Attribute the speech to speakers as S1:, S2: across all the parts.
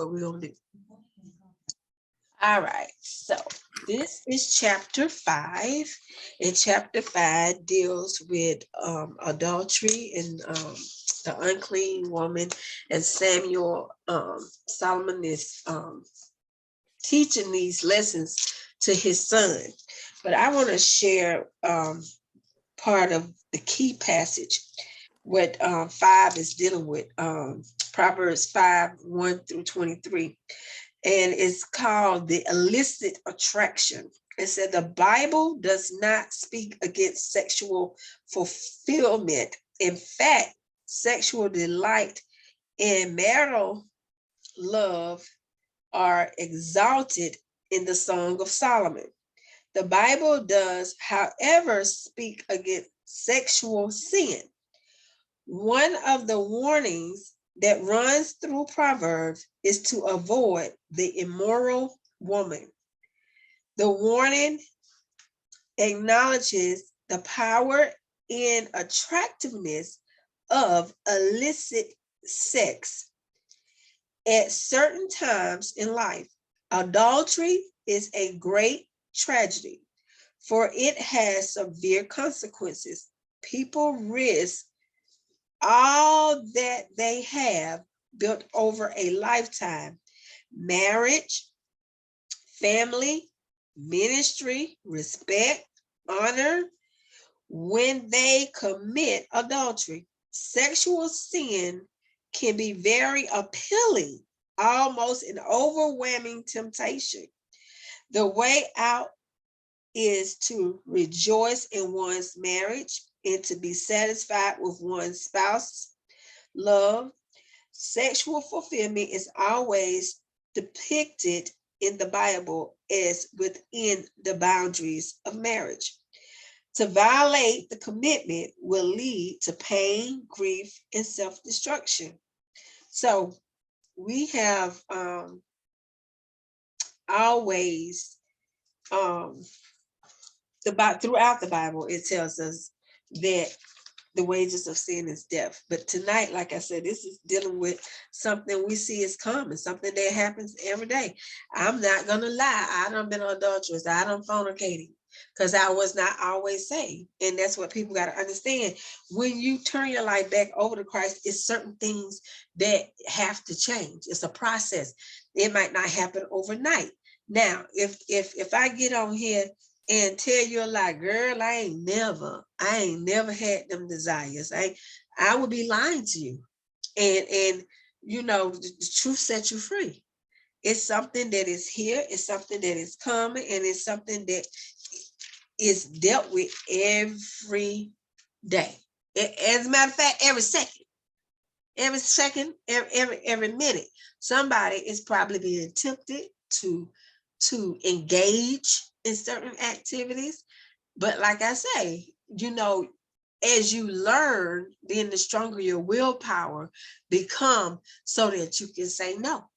S1: what we're going to do. All right, so this is chapter 5, and chapter 5 deals with adultery and the unclean woman, and Solomon is teaching these lessons to his son. But I want to share part of the key passage, what 5 is dealing with, Proverbs 5:1-23. And it's called the illicit attraction. It said the Bible does not speak against sexual fulfillment. In fact, sexual delight and marital love are exalted in the Song of Solomon. The Bible does, however, speak against sexual sin. One of the warnings that runs through Proverbs is to avoid the immoral woman. The warning acknowledges the power and attractiveness of illicit sex. At certain times in life, adultery is a great tragedy, for it has severe consequences. People risk all that they have built over a lifetime: marriage, family, ministry, respect, honor, when they commit adultery. Sexual sin can be very appealing, almost an overwhelming temptation. The way out is to rejoice in one's marriage and to be satisfied with one's spouse's love. Sexual fulfillment is always depicted in the Bible as within the boundaries of marriage. To violate the commitment will lead to pain, grief, and self-destruction. So we have always throughout the Bible, it tells us that the wages of sin is death. But tonight, like I said, this is dealing with something we see is common, something that happens every day. I'm not gonna lie, I done been adulterous, I done fornicated, because I was not always saved. And that's what people got to understand. When you turn your life back over to Christ, it's certain things that have to change. It's a process. It might not happen overnight. Now, if I get on here and tell you a lie, girl, I ain't never had them desires, I would be lying to you. And you know, the truth sets you free. It's something that is here, it's something that is coming, and it's something that is dealt with every day. As a matter of fact, every second, every minute, somebody is probably being tempted to engage in certain activities. But like I say, you know, as you learn, then the stronger your willpower become, so that you can say no.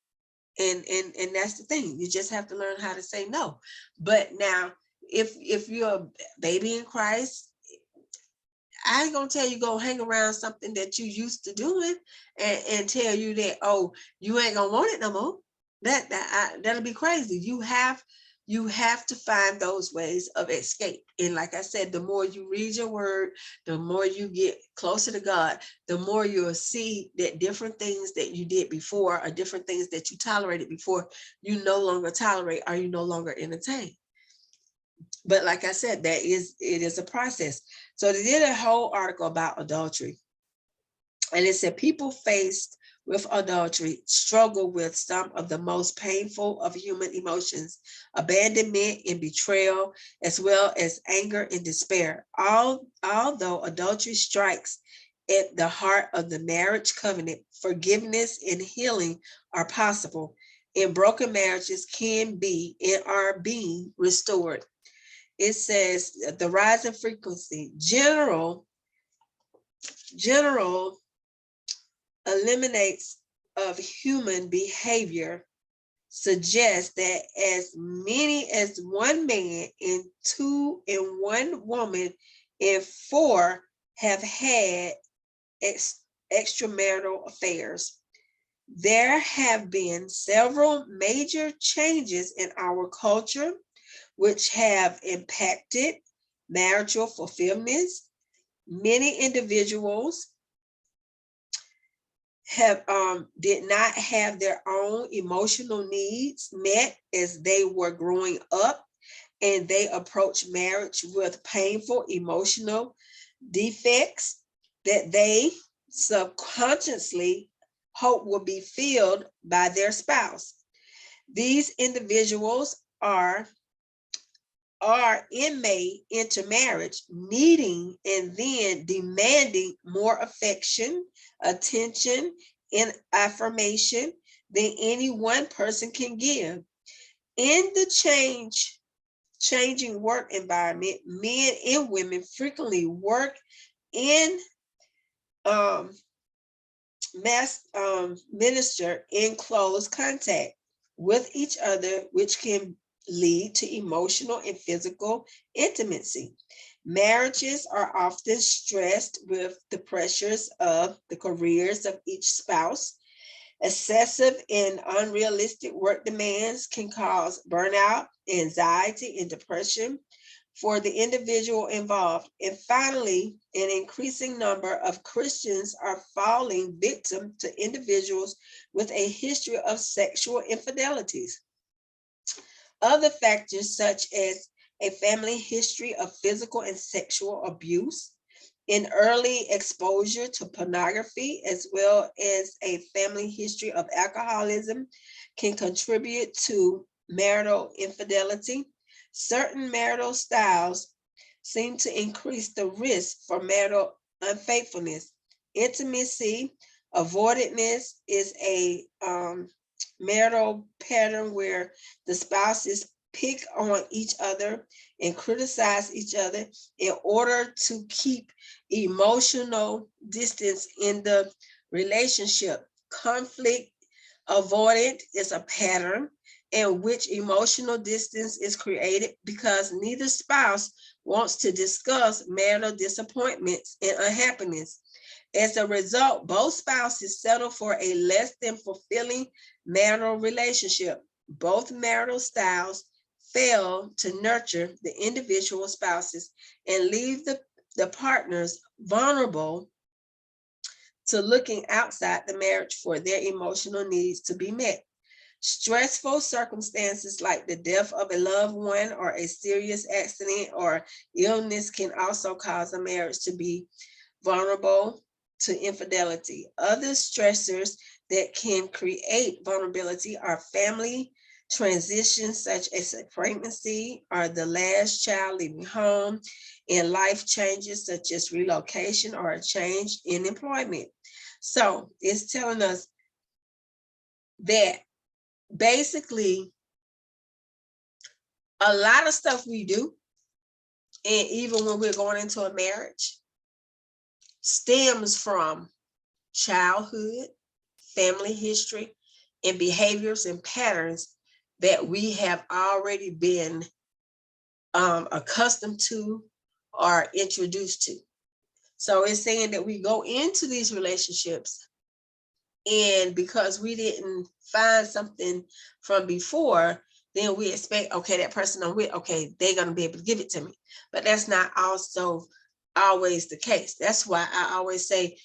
S1: And that's the thing. You just have to learn how to say no. But now, if you're a baby in Christ, I ain't gonna tell you go hang around something that you used to doing and tell you that, oh, you ain't gonna want it no more. That'll be crazy. You have to find those ways of escape. And like I said, the more you read your word, the more you get closer to God, the more you'll see that different things that you did before, or different things that you tolerated before, you no longer tolerate, or you no longer entertain. But like I said, it is a process. So they did a whole article about adultery. And it said people faced with adultery struggle with some of the most painful of human emotions: abandonment and betrayal, as well as anger and despair. Although adultery strikes at the heart of the marriage covenant, forgiveness and healing are possible, and broken marriages can be and are being restored. It says the rise in frequency, general eliminates of human behavior suggests that as many as 1 man in 2 and 1 woman in 4 have had extramarital affairs. There have been several major changes in our culture which have impacted marital fulfillment. Many individuals have did not have their own emotional needs met as they were growing up, and they approached marriage with painful emotional defects that they subconsciously hope will be filled by their spouse. These individuals are in may enter marriage needing and then demanding more affection, attention, and affirmation than any one person can give. In the changing work environment, men and women frequently work in um, minister in close contact with each other, which can lead to emotional and physical intimacy. Marriages are often stressed with the pressures of the careers of each spouse. Excessive and unrealistic work demands can cause burnout, anxiety, and depression for the individual involved. And finally, an increasing number of Christians are falling victim to individuals with a history of sexual infidelities. Other factors, such as a family history of physical and sexual abuse, in early exposure to pornography, as well as a family history of alcoholism, can contribute to marital infidelity. Certain marital styles seem to increase the risk for marital unfaithfulness. Intimacy avoidedness is a marital pattern where the spouses pick on each other and criticize each other in order to keep emotional distance in the relationship. Conflict avoidant is a pattern in which emotional distance is created because neither spouse wants to discuss marital disappointments and unhappiness. As a result, both spouses settle for a less than fulfilling marital relationship. Both marital styles fail to nurture the individual spouses and leave the partners vulnerable to looking outside the marriage for their emotional needs to be met. Stressful circumstances like the death of a loved one or a serious accident or illness can also cause a marriage to be vulnerable to infidelity. Other stressors that can create vulnerability are family transitions, such as a pregnancy or the last child leaving home, and life changes such as relocation or a change in employment. So it's telling us that basically a lot of stuff we do, and even when we're going into a marriage, stems from childhood, family history, and behaviors and patterns that we have already been accustomed to or introduced to. So it's saying that we go into these relationships, and because we didn't find something from before, then we expect, okay, that person I'm with, okay, they're going to be able to give it to me. But that's not also always the case. That's why I always say,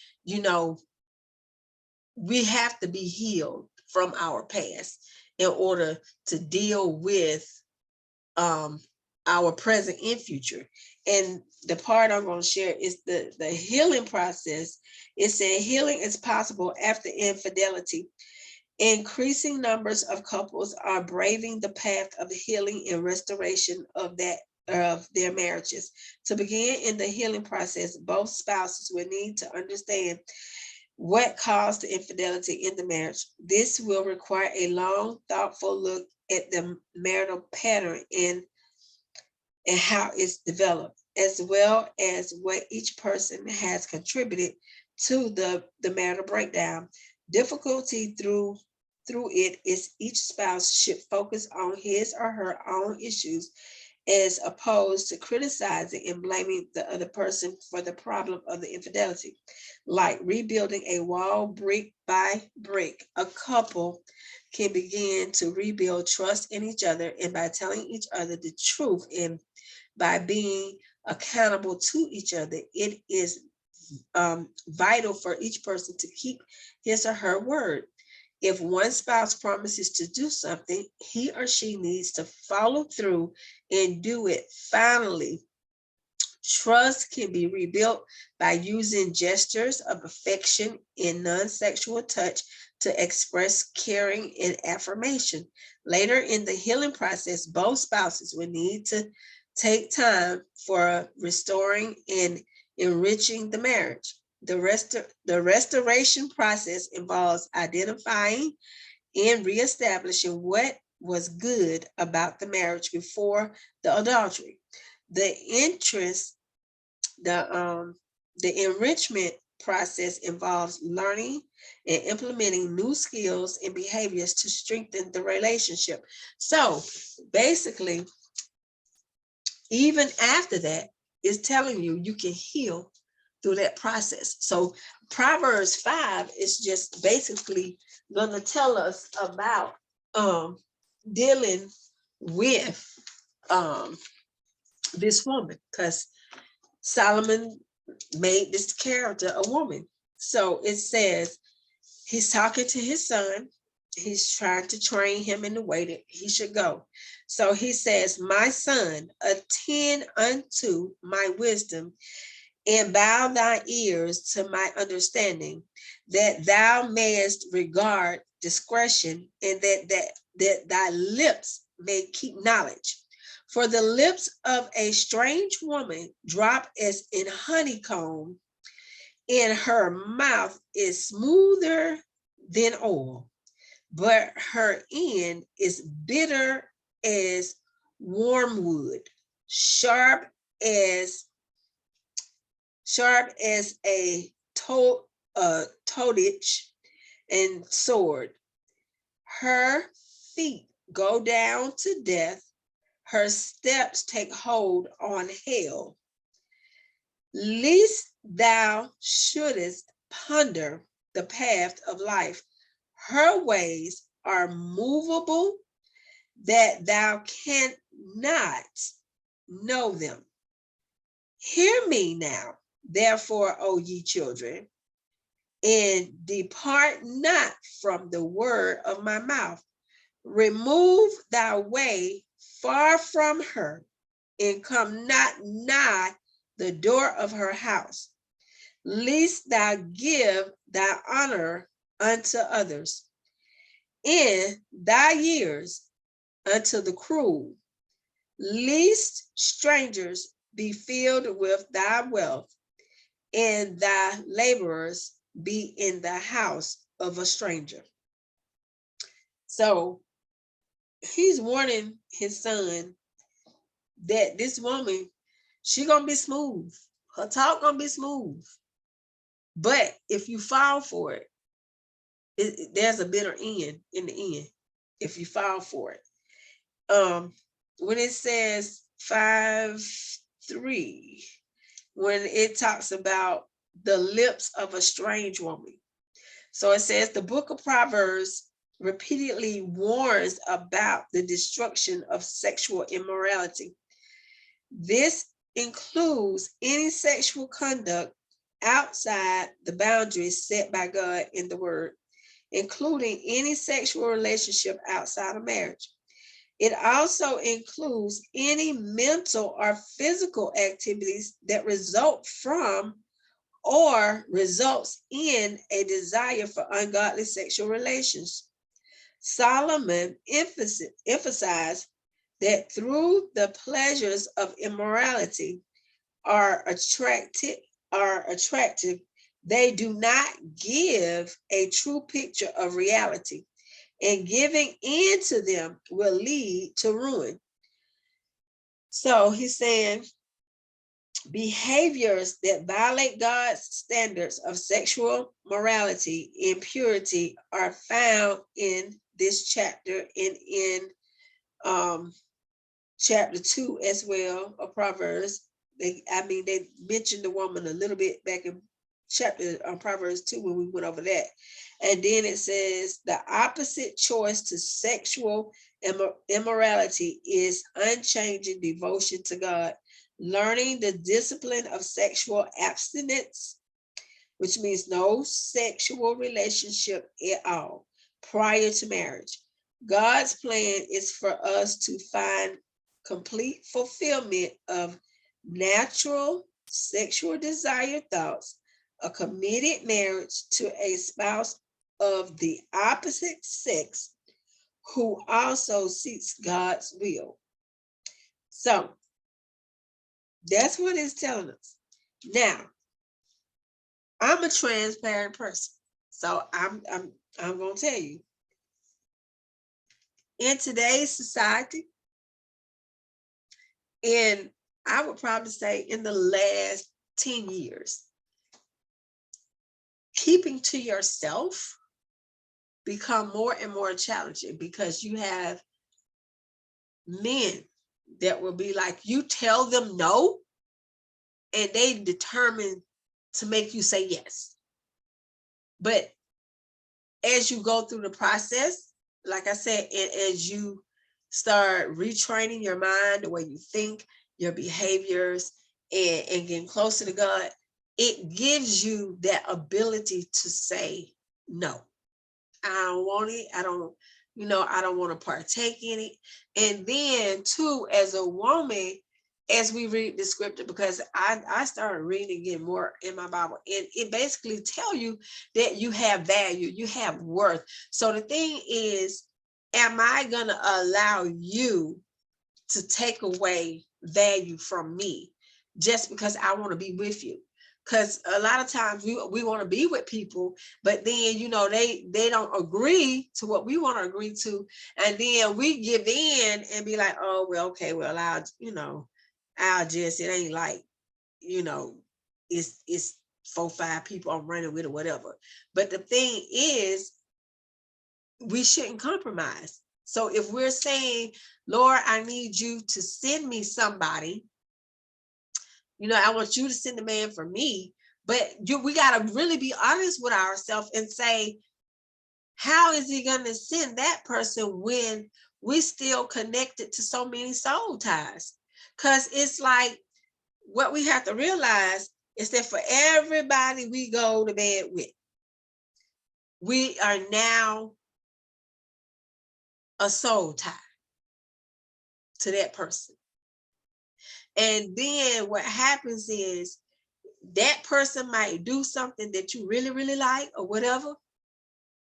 S1: we have to be healed from our past in order to deal with our present and future. And the part I'm going to share is the healing process. It said healing is possible after infidelity. Increasing numbers of couples are braving the path of healing and restoration of their marriages. To begin in the healing process, both spouses will need to understand what caused the infidelity in the marriage. This will require a long, thoughtful look at the marital pattern and how it's developed, as well as what each person has contributed to the marital breakdown. Difficulty through it is each spouse should focus on his or her own issues as opposed to criticizing and blaming the other person for the problem of the infidelity. Like rebuilding a wall brick by brick, a couple can begin to rebuild trust in each other, and by telling each other the truth and by being accountable to each other. It is vital for each person to keep his or her word. If one spouse promises to do something, he or she needs to follow through and do it. Finally, trust can be rebuilt by using gestures of affection and non-sexual touch to express caring and affirmation. Later in the healing process, both spouses will need to take time for restoring and enriching the marriage. The restoration process involves identifying and reestablishing what was good about the marriage before the adultery. The interest, the enrichment process involves learning and implementing new skills and behaviors to strengthen the relationship. So basically, even after that, it's telling you you can heal through that process. So Proverbs 5 is just basically going to tell us about dealing with this woman, because Solomon made this character a woman. So it says he's talking to his son. He's trying to train him in the way that he should go. So he says, my son, attend unto my wisdom and bow thy ears to my understanding, that thou mayest regard discretion, and that thy lips may keep knowledge. For the lips of a strange woman drop as in honeycomb, and her mouth is smoother than oil, but her end is bitter as wormwood, sharp as a toadich and sword. Her feet go down to death. Her steps take hold on hell. Lest thou shouldest ponder the path of life. Her ways are movable, that thou cannot know them. Hear me now, therefore, O ye children, and depart not from the word of my mouth. Remove thy way far from her, and come not nigh the door of her house, lest thou give thy honor unto others, in thy years unto the cruel, lest strangers be filled with thy wealth, and thy laborers be in the house of a stranger. So he's warning his son that this woman, she gonna be smooth. Her talk gonna be smooth. But if you fall for it, there's a bitter end in the end if you fall for it. When it says 5:3, when it talks about the lips of a strange woman. So it says the book of Proverbs repeatedly warns about the destruction of sexual immorality. This includes any sexual conduct outside the boundaries set by God in the word, including any sexual relationship outside of marriage. It also includes any mental or physical activities that result from or results in a desire for ungodly sexual relations. Solomon emphasized that through the pleasures of immorality are attractive, they do not give a true picture of reality, and giving in to them will lead to ruin. So he's saying behaviors that violate God's standards of sexual morality and purity are found in this chapter and in chapter 2 as well of Proverbs. They mentioned the woman a little bit back in chapter Proverbs 2 when we went over that. And then it says the opposite choice to sexual immorality is unchanging devotion to God, learning the discipline of sexual abstinence, which means no sexual relationship at all prior to marriage. God's plan is for us to find complete fulfillment of natural sexual desire thoughts, a committed marriage to a spouse of the opposite sex who also seeks God's will. So that's what it's telling us. Now, I'm a transparent person, so I'm gonna tell you. In today's society, and I would probably say in the last 10 years, keeping to yourself become more and more challenging because you have men that will be like, you tell them no, and they determine to make you say yes. But as you go through the process, like I said, as you start retraining your mind, the way you think, your behaviors, and getting closer to God, it gives you that ability to say no. I don't want it. I don't want to partake in it. And then too, as a woman, as we read the scripture, because I started reading again more in my Bible, and it basically tell you that you have value, you have worth. So the thing is, am I gonna allow you to take away value from me just because I want to be with you? Because a lot of times we want to be with people, but then they don't agree to what we want to agree to, and then we give in and be like, oh well, okay, well I'll just, it ain't like, it's 4-5 people I'm running with or whatever. But the thing is, we shouldn't compromise. So if we're saying, Lord, I need you to send me somebody, I want you to send a man for me, but we got to really be honest with ourselves and say, how is he going to send that person when we still connected to so many soul ties? Because it's like, what we have to realize is that for everybody we go to bed with, we are now a soul tie to that person. And then what happens is that person might do something that you really, really like or whatever.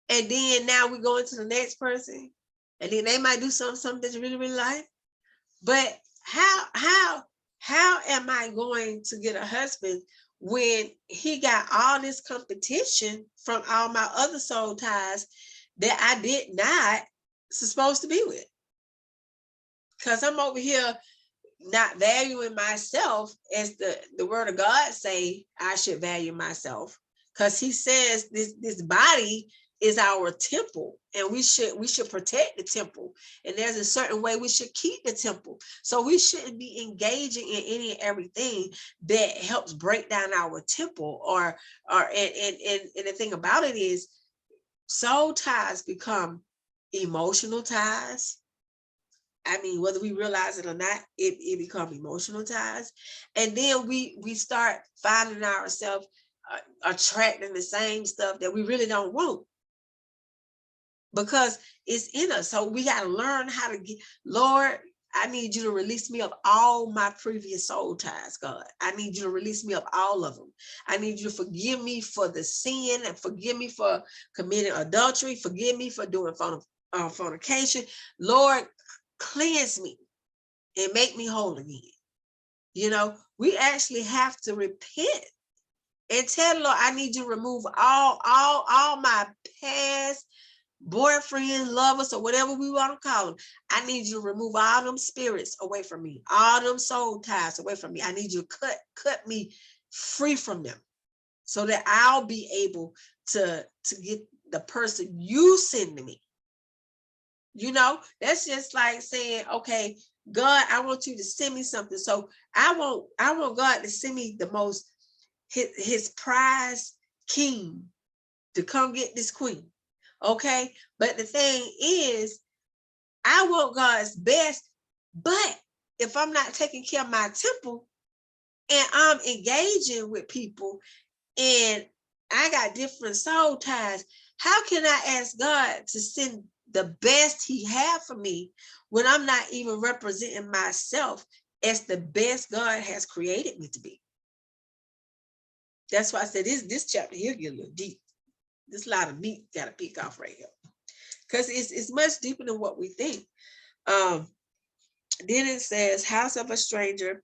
S1: And then now we go into the next person, and then they might do something that you really, really like. But how am I going to get a husband when he got all this competition from all my other soul ties that I did not supposed to be with? Because I'm over here not valuing myself as the word of God say I should value myself. Because he says this body is our temple, and we should protect the temple, and there's a certain way we should keep the temple. So we shouldn't be engaging in any and everything that helps break down our temple, and the thing about it is, soul ties become emotional ties. I mean, whether we realize it or not, it become emotional ties. And then we start finding ourselves attracting the same stuff that we really don't want, because it's in us. So we got to learn how to get, Lord, I need you to release me of all my previous soul ties, God. I need you to release me of all of them. I need you to forgive me for the sin, and forgive me for committing adultery. Forgive me for doing fornication. Lord, cleanse me and make me whole again. We actually have to repent and tell the Lord, I need you to remove all my past boyfriend, lovers, or whatever we want to call them. I need you to remove all them spirits away from me, all them soul ties away from me. I need you to cut me free from them, so that I'll be able to get the person you send to me. That's just like saying, okay, God, I want you to send me something. So I want God to send me the most his prize king to come get this queen. Okay. But the thing is, I want God's best. But if I'm not taking care of my temple and I'm engaging with people and I got different soul ties, how can I ask God to send the best he had for me when I'm not even representing myself as the best God has created me to be? That's why I said this chapter here get a little deep. There's a lot of meat got to pick off right here, because it's much deeper than what we think. Then it says, house of a stranger,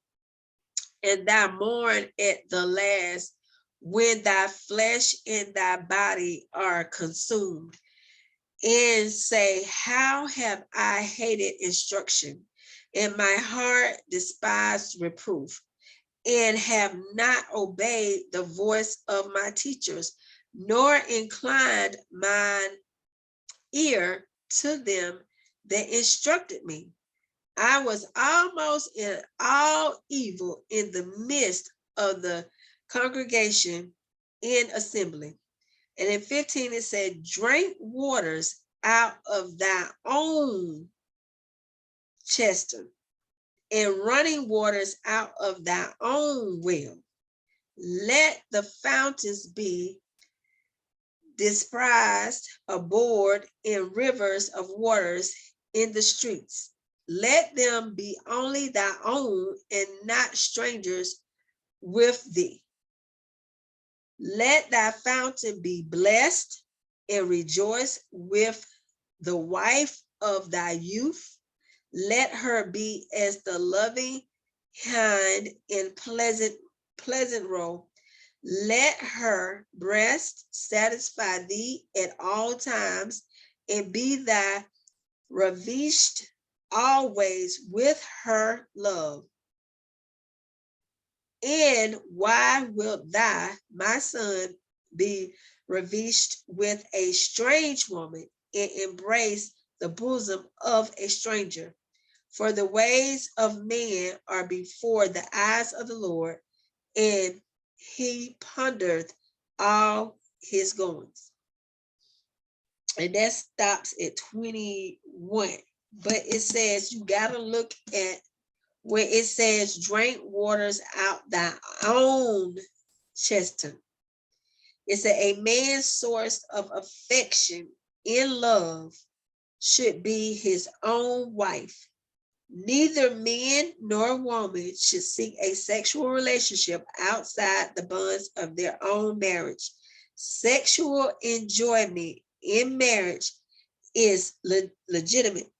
S1: and thou mourn at the last, when thy flesh and thy body are consumed, and say, how have I hated instruction, and my heart despised reproof, and have not obeyed the voice of my teachers, nor inclined mine ear to them that instructed me. I was almost in all evil in the midst of the congregation in assembly. And in 15, it said, drink waters out of thy own chester, and running waters out of thy own well. Let the fountains be despised abhorred in rivers of waters in the streets. Let them be only thy own and not strangers with thee. Let thy fountain be blessed, and rejoice with the wife of thy youth. Let her be as the loving hind in pleasant roe. Let her breast satisfy thee at all times, and be thy ravished always with her love. And why wilt thou, my son, be ravished with a strange woman, and embrace the bosom of a stranger? For the ways of man are before the eyes of the Lord, and he pondereth all his goings. And that stops at 21. But it says you got to look at where it says, drink waters out thy own chester. It said, a man's source of affection in love should be his own wife. Neither man nor woman should seek a sexual relationship outside the bonds of their own marriage. Sexual enjoyment in marriage is legitimate,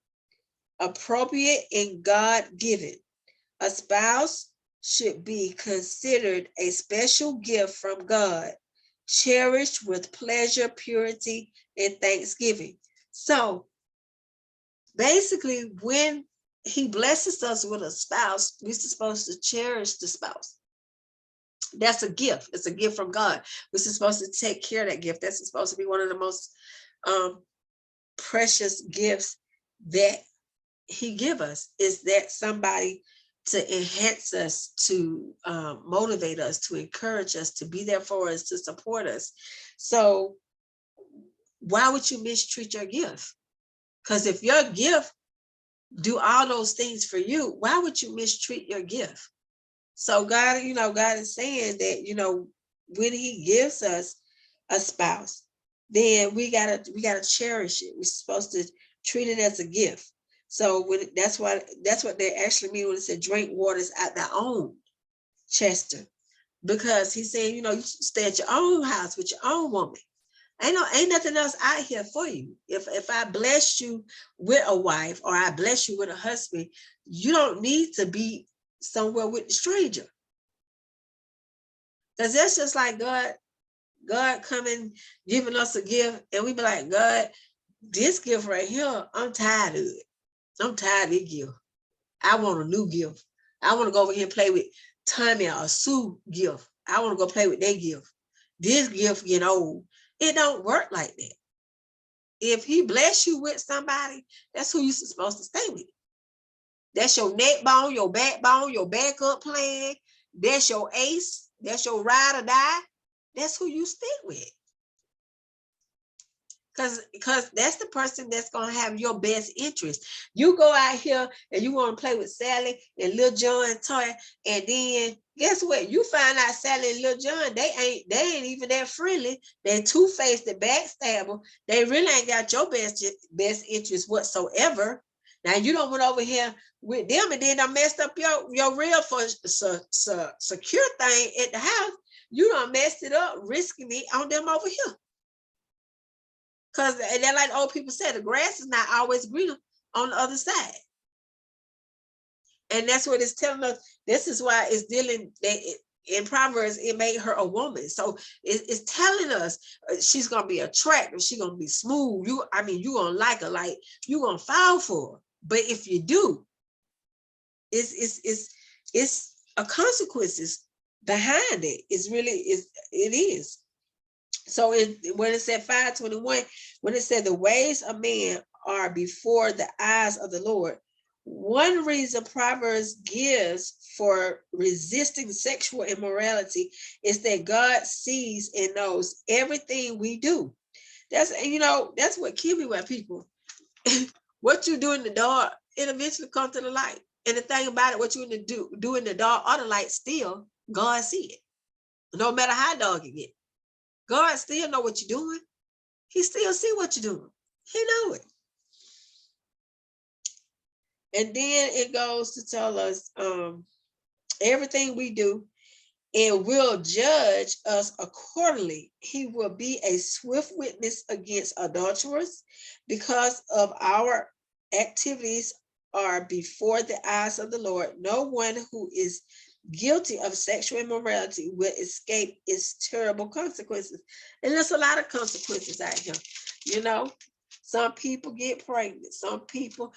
S1: appropriate, and God-given. A spouse should be considered a special gift from God, cherished with pleasure, purity, and thanksgiving. So basically, when he blesses us with a spouse, we're supposed to cherish the spouse. That's a gift. It's a gift from God. We're supposed to take care of that gift. That's supposed to be one of the most precious gifts that he give us, is that somebody to enhance us, to motivate us, to encourage us, to be there for us, to support us. So why would you mistreat your gift? Because if your gift do all those things for you, why would you mistreat your gift? So God, God is saying that, when he gives us a spouse, then we gotta cherish it. We're supposed to treat it as a gift. So that's what they actually mean when it said drink waters at their own chester, because he's saying, you stay at your own house with your own woman. Ain't nothing else out here for you. If I bless you with a wife, or I bless you with a husband, you don't need to be somewhere with a stranger. Because that's just like God coming, giving us a gift, and we be like, God, this gift right here, I'm tired of it. I'm tired of this gift. I want a new gift. I want to go over here and play with Tommy or Sue gift. I want to go play with their gift. This gift getting old. It don't work like that. If he bless you with somebody, that's who you're supposed to stay with. That's your neck bone, your backbone, your backup plan. That's your ace. That's your ride or die. That's who you stick with. Because that's the person that's going to have your best interest. You go out here and you want to play with Sally and Lil John and Toy, and then guess what? You find out Sally and Lil John, they ain't even that friendly. They two-faced, the backstabber. They really ain't got your best interest whatsoever. Now you don't went over here with them and then I messed up your real for secure thing at the house. You done messed it up, risking it on them over here. Because they're like old people said, the grass is not always greener on the other side. And that's what it's telling us. This is why it's dealing in Proverbs, it made her a woman. So it's telling us she's going to be attractive. She's going to be smooth. You're going to like her, like you're going to fall for her. But if you do, it's a consequences behind it. It is. So when it said 5:21, when it said the ways of man are before the eyes of the Lord, one reason Proverbs gives for resisting sexual immorality is that God sees and knows everything we do. That's what kills me with people. What you do in the dark, it eventually comes to the light. And the thing about it, what you do in the dark or the light, still God see it. No matter how dark it gets. God still know what you're doing. He still see what you're doing. He know it. And then it goes to tell us everything we do and will judge us accordingly. He will be a swift witness against adulterers because of our activities are before the eyes of the Lord. No one who is guilty of sexual immorality will escape its terrible consequences. And there's a lot of consequences out here. Some people get pregnant. Some people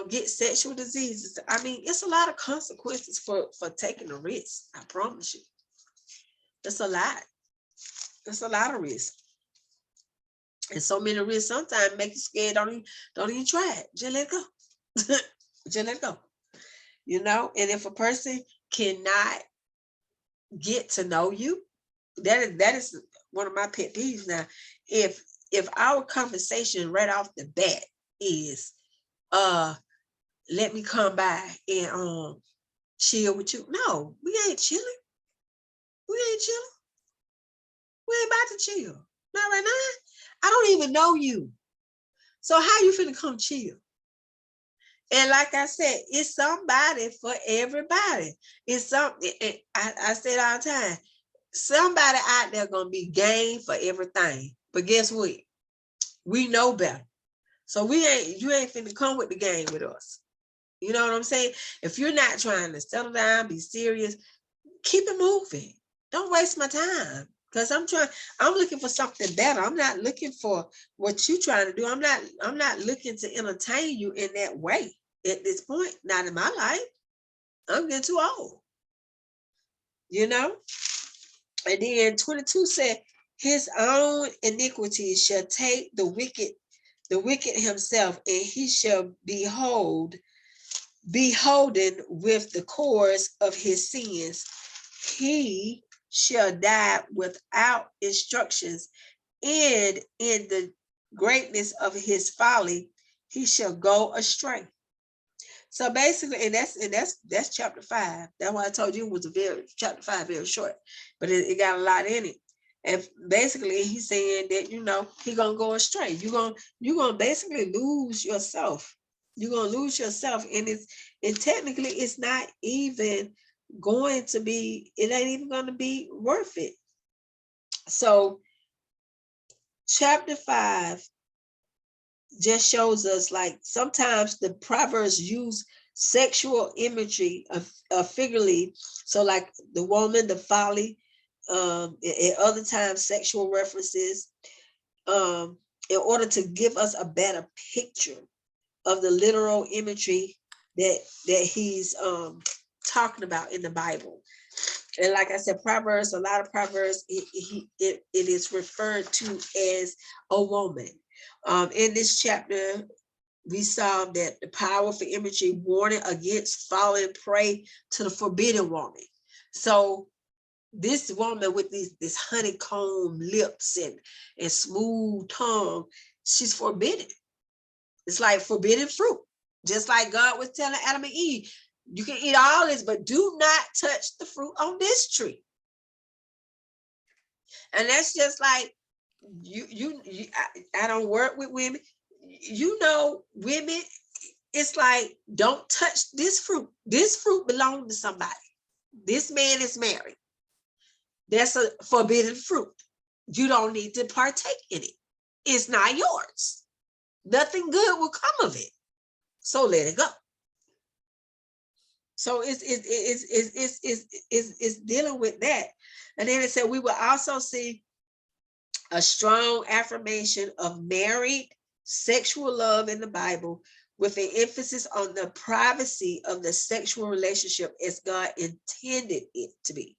S1: get sexual diseases. It's a lot of consequences for taking a risk. I promise you. It's a lot. It's a lot of risk. And so many risks sometimes make you scared. Don't even try it. Just let it go. Just let it go. And if a person cannot get to know you, that is one of my pet peeves. Now, if our conversation right off the bat is let me come by and chill with you. No, we ain't chilling. We ain't about to chill. Not right now. I don't even know you. So how you finna come chill? And like I said, it's somebody for everybody. It's something. I say it all the time. Somebody out there gonna be game for everything. But guess what? We know better. So you ain't finna come with the game with us. You know what I'm saying? If you're not trying to settle down, be serious, keep it moving. Don't waste my time. Because I'm looking for something better. I'm not looking for what you're trying to do. I'm not looking to entertain you in that way at this point. Not in my life. I'm getting too old. And then 22 said, his own iniquity shall take the wicked himself, and he shall beholden with the cords of his sins. He shall die without instructions, and in the greatness of his folly, he shall go astray. So basically, and that's chapter 5. That's why I told you it was chapter 5 very short, but it got a lot in it. And basically, he's saying that he's gonna go astray. You're gonna basically lose yourself. You're gonna lose yourself, and technically it's not even going to be. It ain't even going to be worth it. So, chapter 5 just shows us like sometimes the Proverbs use sexual imagery of figuratively. So like the woman, the folly, at other times sexual references, in order to give us a better picture of the literal imagery that he's talking about in the Bible. And like I said, Proverbs, a lot of Proverbs, it is referred to as a woman. In this chapter, we saw that the powerful imagery warning against falling prey to the forbidden woman. So this woman with this honeycomb lips and smooth tongue, she's forbidden. It's like forbidden fruit. Just like God was telling Adam and Eve, you can eat all this, but do not touch the fruit on this tree. And that's just like I don't work with women. You know, women, it's like, don't touch this fruit. This fruit belongs to somebody. This man is married. That's a forbidden fruit. You don't need to partake in it. It's not yours. Nothing good will come of it. So let it go. So it's dealing with that. And then it said we will also see a strong affirmation of married sexual love in the Bible, with an emphasis on the privacy of the sexual relationship as God intended it to be.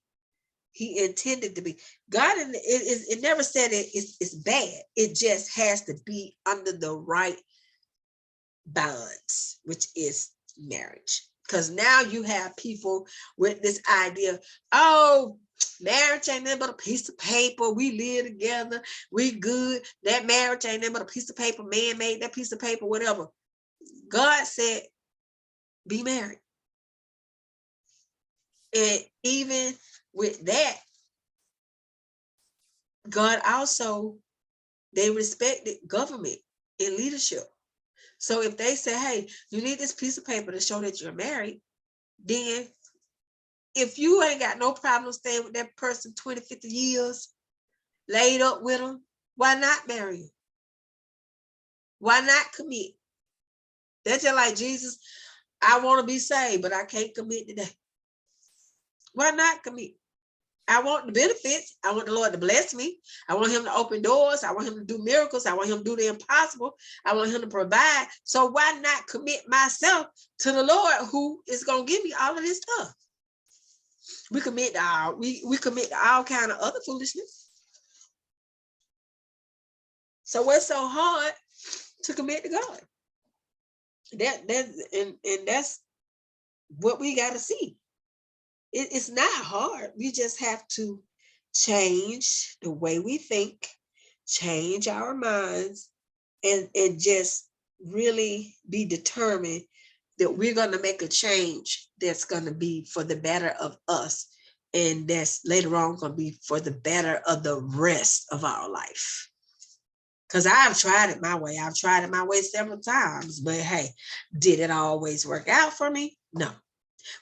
S1: He intended to be. God, it never said it's bad. It just has to be under the right bonds, which is marriage. Because now you have people with this idea, oh, marriage ain't nothing but a piece of paper. We live together. We good. That marriage ain't nothing but a piece of paper. Man made that piece of paper, whatever. God said, be married. And even with that, God also, they respected government and leadership. So if they say, hey, you need this piece of paper to show that you're married, then if you ain't got no problem staying with that person 20, 50 years, laid up with them, why not marry him? Why not commit? That's just like Jesus, I want to be saved, but I can't commit today. Why not commit? I want the benefits. I want the Lord to bless me. I want him to open doors. I want him to do miracles. I want him to do the impossible. I want him to provide. So why not commit myself to the Lord who is going to give me all of this stuff? We commit to all kind of other foolishness. So what's so hard to commit to God? That's what we got to see. It's not hard. We just have to change the way we think, change our minds, and just really be determined that we're going to make a change that's going to be for the better of us. And that's later on going to be for the better of the rest of our life. Because I've tried it my way. I've tried it my way several times. But hey, did it always work out for me? No.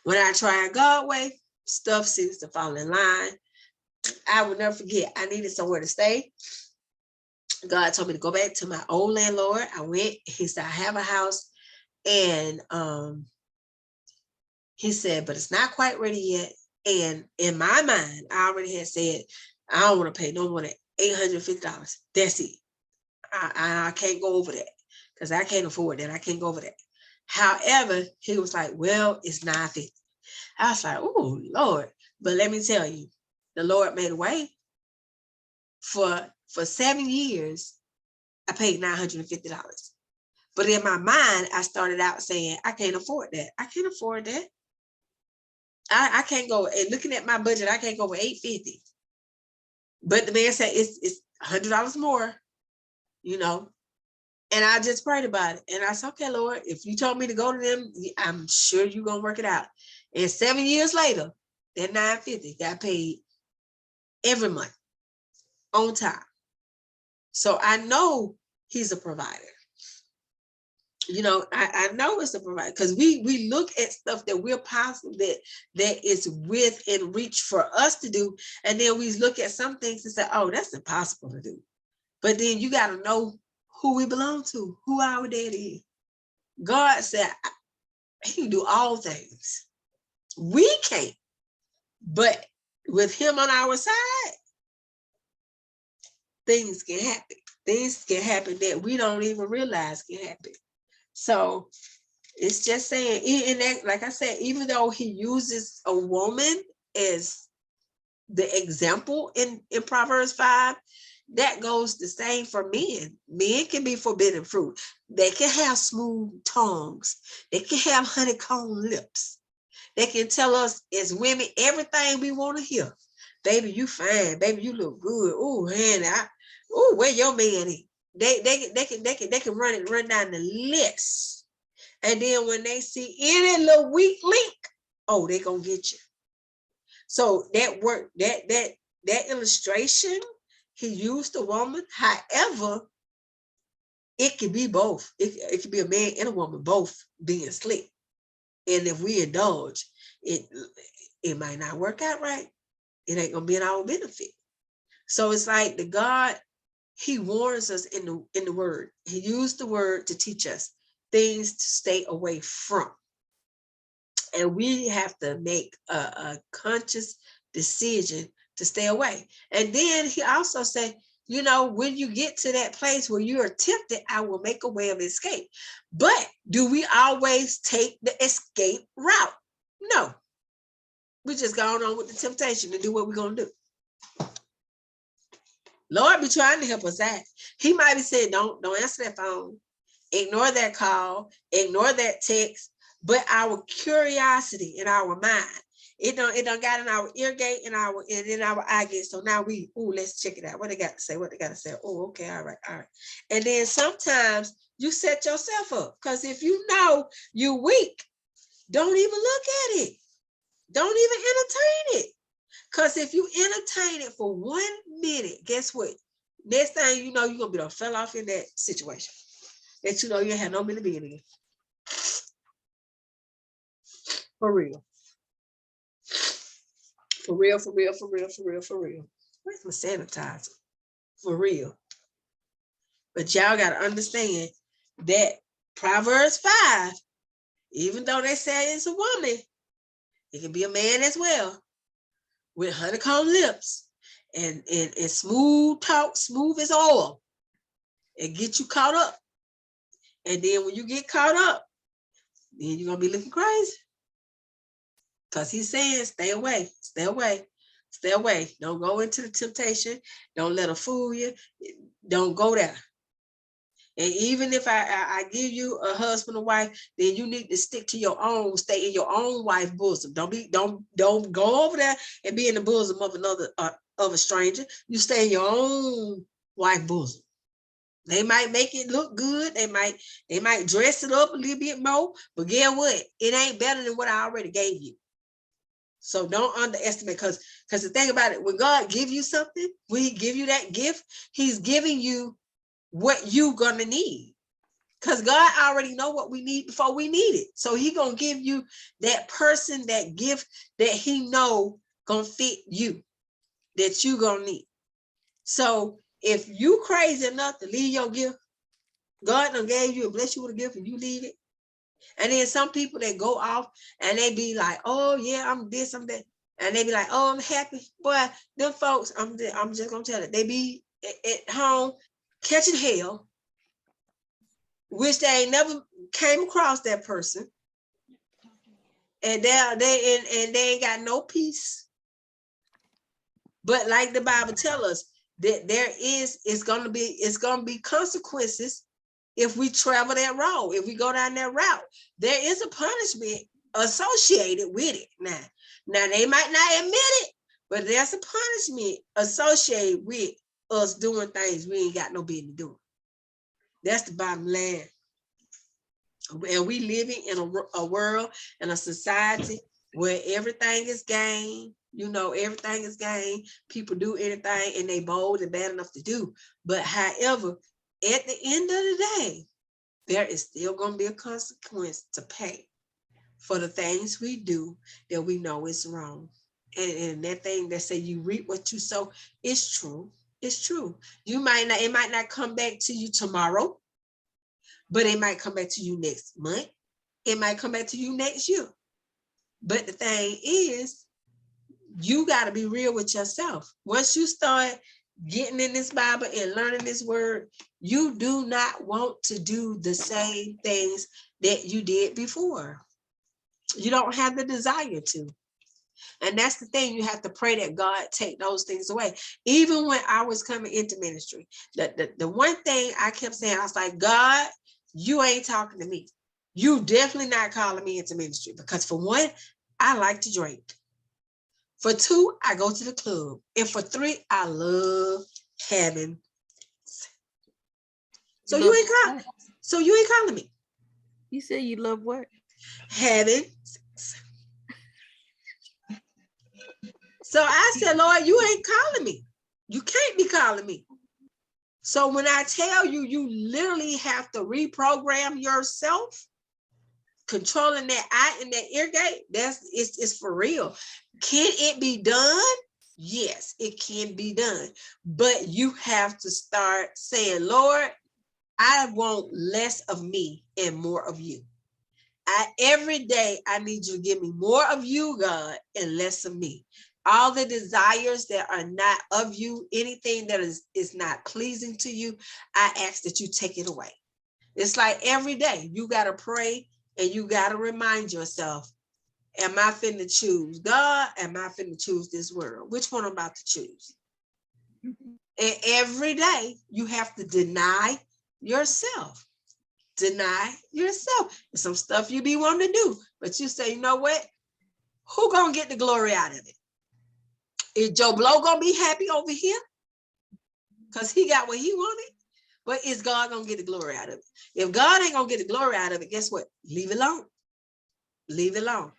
S1: When I tried God's way, stuff seems to fall in line. I will never forget, I needed somewhere to stay. God told me to go back to my old landlord. I went. He said, I have a house. And he said, but it's not quite ready yet. And in my mind, I already had said, I don't want to pay no more than $850. That's it. I can't go over that because I can't afford that. I can't go over that. However, he was like, well, it's $950. I was like, oh, Lord. But let me tell you, the Lord made a way. For 7 years, I paid $950. But in my mind, I started out saying, I can't afford that. I can't afford that. I can't go, and looking at my budget, I can't go over $850. But the man said, it's $100 more, you know. And I just prayed about it. And I said, okay, Lord, if you told me to go to them, I'm sure you're going to work it out. And 7 years later, that $950 got paid every month on time. So I know he's a provider. You know, I know it's a provider because we look at stuff that we're possible that is within reach for us to do. And then we look at some things and say, oh, that's impossible to do. But then you got to know who we belong to, who our daddy is. God said he can do all things. We can't. But with him on our side, things can happen. Things can happen that we don't even realize can happen. So it's just saying, in that, like I said, even though he uses a woman as the example in Proverbs 5, that goes the same for men. Men can be forbidden fruit. They can have smooth tongues. They can have honeycomb lips. They can tell us as women everything we want to hear. Baby, you fine. Baby, you look good. Oh, honey, where your man is? They can run down the list. And then when they see any little weak link, oh, they gonna get you. So that work, that illustration, he used a woman. However, it could be both. It could be a man and a woman both being slick. And if we indulge, it might not work out right. It ain't gonna be in our benefit. So it's like the God, he warns us in the word. He used the word to teach us things to stay away from. And we have to make a conscious decision to stay away. And then he also said, you know, when you get to that place where you are tempted, I will make a way of escape. But do we always take the escape route? No. We just going on with the temptation to do what we're going to do. Lord be trying to help us out. He might be saying, don't answer that phone. Ignore that call. Ignore that text. But our curiosity in our mind, it done got in our ear gate and in our eye gate. So now let's check it out. What they got to say? What they got to say? Oh, okay, all right. And then sometimes you set yourself up, because if you know you're weak, don't even look at it. Don't even entertain it. Because if you entertain it for 1 minute, guess what? Next thing you know, you're going to be fell off in that situation that you know you had no business being in. For real. For real, for real, for real, for real, for real. Where's my sanitizer? For real. But y'all got to understand that Proverbs 5, even though they say it's a woman, it can be a man as well, with honeycomb lips and smooth talk, smooth as oil, and get you caught up. And then when you get caught up, then you're going to be looking crazy. Because he's saying, stay away, stay away, stay away. Don't go into the temptation. Don't let her fool you. Don't go there. And even if I give you a husband or wife, then you need to stick to your own, stay in your own wife's bosom. Don't go over there and be in the bosom of of a stranger. You stay in your own wife's bosom. They might make it look good. They might dress it up a little bit more, but guess what? It ain't better than what I already gave you. So don't underestimate, because the thing about it, when God gives you something, when he give you that gift, he's giving you what you gonna need. Because God already know what we need before we need it. So he gonna give you that person, that gift that he know gonna fit you, that you gonna need. So if you crazy enough to leave your gift, God done gave you and bless you with a gift and you leave it. And then some people that go off and they be like, oh yeah, I'm this, I'm that. And they be like, oh, I'm happy. Boy, them folks, I'm just gonna tell it, they be at home catching hell, which they ain't never came across that person. And they ain't got no peace. But like the Bible tells us, that it's gonna be consequences if we travel that road, if we go down that route. There is a punishment associated with it. Now they might not admit it, but there's a punishment associated with us doing things we ain't got no business doing. That's the bottom line. And we living in a world and a society where everything is gain. You know, everything is gain. People do anything and they bold and bad enough to do. But however, at the end of the day, there is still going to be a consequence to pay for the things we do that we know is wrong. And that thing that say you reap what you sow is true. It's true. It might not come back to you tomorrow, but it might come back to you next month. It might come back to you next year. But the thing is, you got to be real with yourself. Once you start getting in this Bible and learning this word, you do not want to do the same things that you did before. You don't have the desire to. And that's the thing. You have to pray that God take those things away. Even when I was coming into ministry, the one thing I kept saying, I was like, God, you ain't talking to me. You definitely not calling me into ministry, because for one, I like to drink. For two, I go to the club. And for three, I love having sex. So you ain't calling me.
S2: You said you love what?
S1: Having sex. So I said, Lord, you ain't calling me. You can't be calling me. So when I tell you, you literally have to reprogram yourself, controlling that eye and that ear gate. It's for real. Can it be done? Yes, it can be done. But you have to start saying, Lord, I want less of me and more of you. Every day I need you to give me more of you, God, and less of me. All the desires that are not of you, anything that is not pleasing to you, I ask that you take it away. It's like every day you got to pray and you got to remind yourself, am I finna choose God? Am I finna choose this world? Which one I'm about to choose? And every day you have to deny yourself. Deny yourself. There's some stuff you be wanting to do, but you say, you know what? Who gonna get the glory out of it? Is Joe Blow gonna be happy over here? Because he got what he wanted? But is God gonna get the glory out of it? If God ain't gonna get the glory out of it, guess what? Leave it alone. Leave it alone.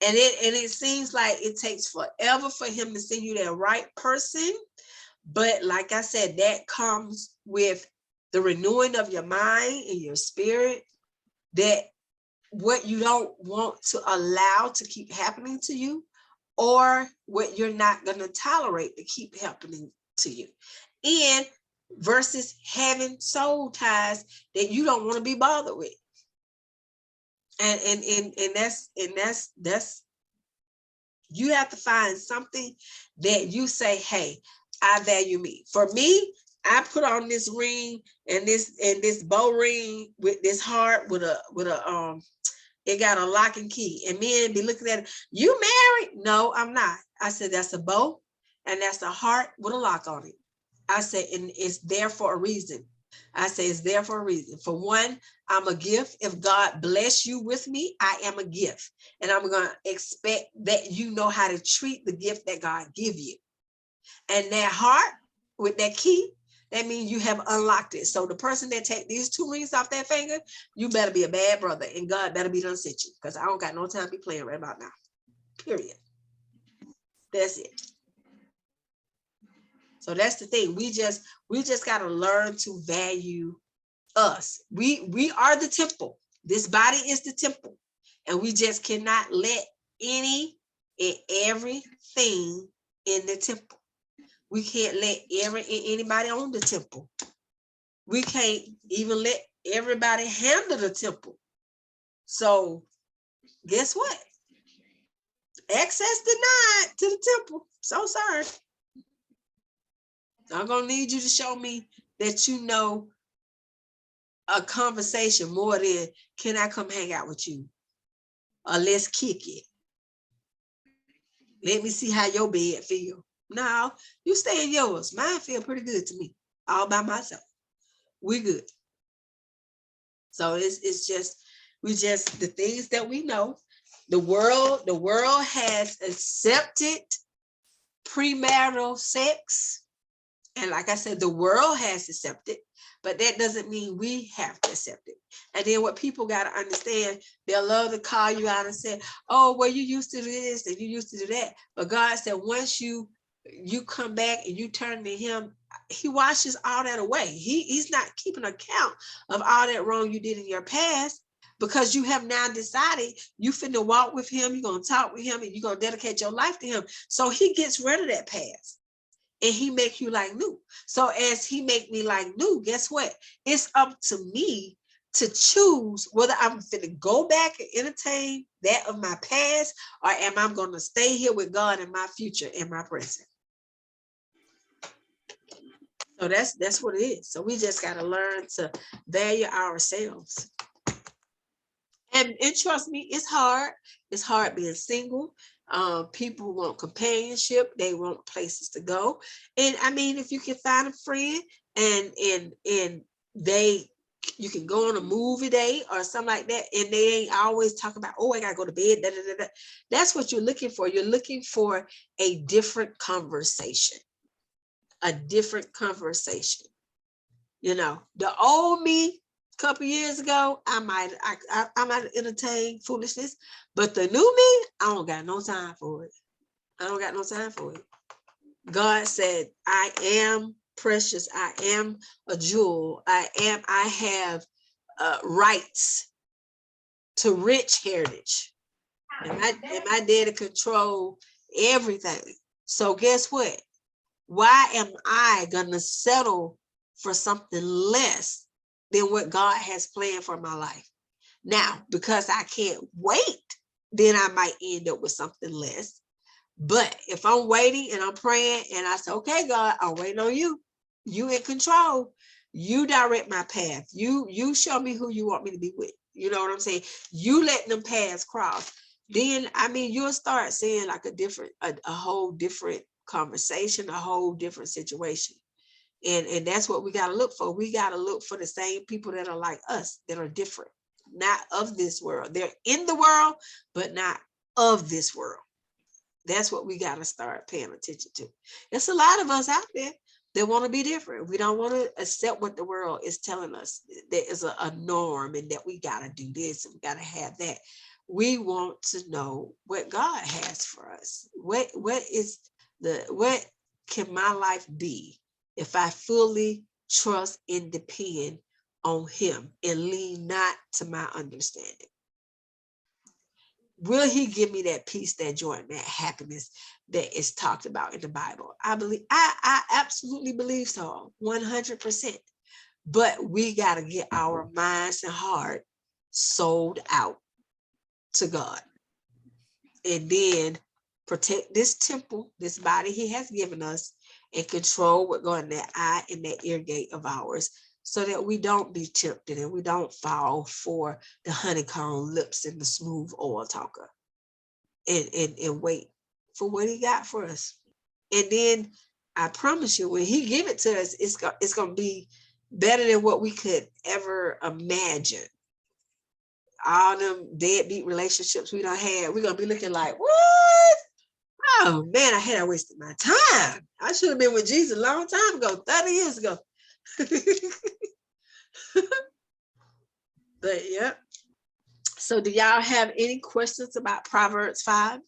S1: And it seems like it takes forever for him to send you that right person. But like I said, that comes with the renewing of your mind and your spirit, that what you don't want to allow to keep happening to you, or what you're not going to tolerate to keep happening to you. And versus having soul ties that you don't want to be bothered with. And that's you have to find something that you say, hey, I value me. For me, I put on this ring and this bow ring with this heart with a it got a lock and key. And men be looking at it, you married? No, I'm not. I said, that's a bow and that's a heart with a lock on it. I said, and it's there for a reason. I say it's there for a reason. For one, I'm a gift. If God bless you with me, I am a gift. And I'm going to expect that you know how to treat the gift that God give you. And that heart with that key, that means you have unlocked it. So the person that take these two rings off that finger, you better be a bad brother and God better be done sent you, because I don't got no time to be playing right about now. Period. That's it. So that's the thing. We just got to learn to value us. We are the temple. This body is the temple. And we just cannot let any and everything in the temple. We can't let anybody on the temple. We can't even let everybody handle the temple. So guess what? Access denied to the temple. So sorry. I'm going to need you to show me that you know a conversation more than, can I come hang out with you? Or let's kick it. Let me see how your bed feel. No, you stay in yours. Mine feel pretty good to me, all by myself. We good. So it's just, the things that we know. The world has accepted premarital sex. And like I said, the world has accepted, but that doesn't mean we have to accept it. And then what people got to understand, they'll love to call you out and say, oh, well, you used to do this and you used to do that. But God said, once you come back and you turn to him, he washes all that away. He's not keeping account of all that wrong you did in your past, because you have now decided you finna walk with him, you're going to talk with him, and you're going to dedicate your life to him. So he gets rid of that past. And he make you like new. So as he make me like new, guess what? It's up to me to choose whether I'm going to go back and entertain that of my past, or am I going to stay here with God in my future, in my present. So that's what it is. So we just got to learn to value ourselves. And trust me, it's hard. It's hard being single. People want companionship. They want places to go. And I mean, if you can find a friend and they, you can go on a movie date or something like that, and they ain't always talking about, oh, I gotta go to bed. Da, da, da, da. That's what you're looking for. You're looking for a different conversation. A different conversation. You know, the old me a couple years ago, I might entertain foolishness, but the new me, I don't got no time for it. I don't got no time for it. God said, I am precious. I am a jewel. I have rights to rich heritage. And my daddy control everything. So guess what? Why am I gonna settle for something less than what God has planned for my life? Now, because I can't wait, then I might end up with something less. But if I'm waiting and I'm praying and I say, okay, God, I'm waiting on you. You in control. You direct my path. You show me who you want me to be with. You know what I'm saying? You let them paths cross. Then, I mean, you'll start seeing like a whole different conversation, a whole different situation. And that's what we got to look for. We got to look for the same people that are like us, that are different, not of this world. They're in the world, but not of this world. That's what we got to start paying attention to. There's a lot of us out there that want to be different. We don't want to accept what the world is telling us. There is a norm and that we got to do this and we got to have that. We want to know what God has for us. What can my life be if I fully trust and depend on him and lean not to my understanding? Will he give me that peace, that joy, and that happiness that is talked about in the Bible? I absolutely believe so, 100%. But we got to get our minds and heart sold out to God. And then protect this temple, this body he has given us, and control what goes in that eye and that ear gate of ours, so that we don't be tempted and we don't fall for the honeycomb lips and the smooth oil talker, and wait for what he got for us. And then I promise you, when he give it to us, it's going to be better than what we could ever imagine. All them deadbeat relationships we don't have, we're going to be looking like, what? Oh man, I had wasted my time. I should have been with Jesus a long time ago, 30 years ago. But yeah. So do y'all have any questions about Proverbs 5?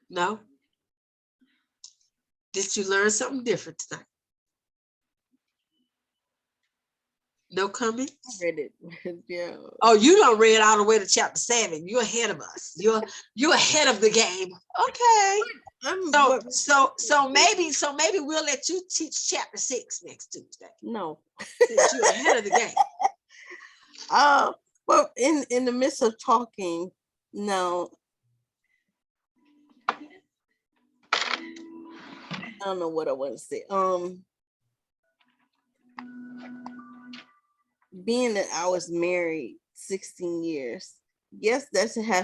S1: No? Did you learn something different tonight? No comment?
S2: I read it. Yeah.
S1: Oh, you don't read all the way to chapter 7. You're ahead of us. You're ahead of the game. Okay. So maybe we'll let you teach chapter 6 next Tuesday.
S2: No.
S1: Since you're ahead of the game.
S2: Well, in the midst of talking, no, I don't know what I want to say. Being that I was married 16 years, yes, that should have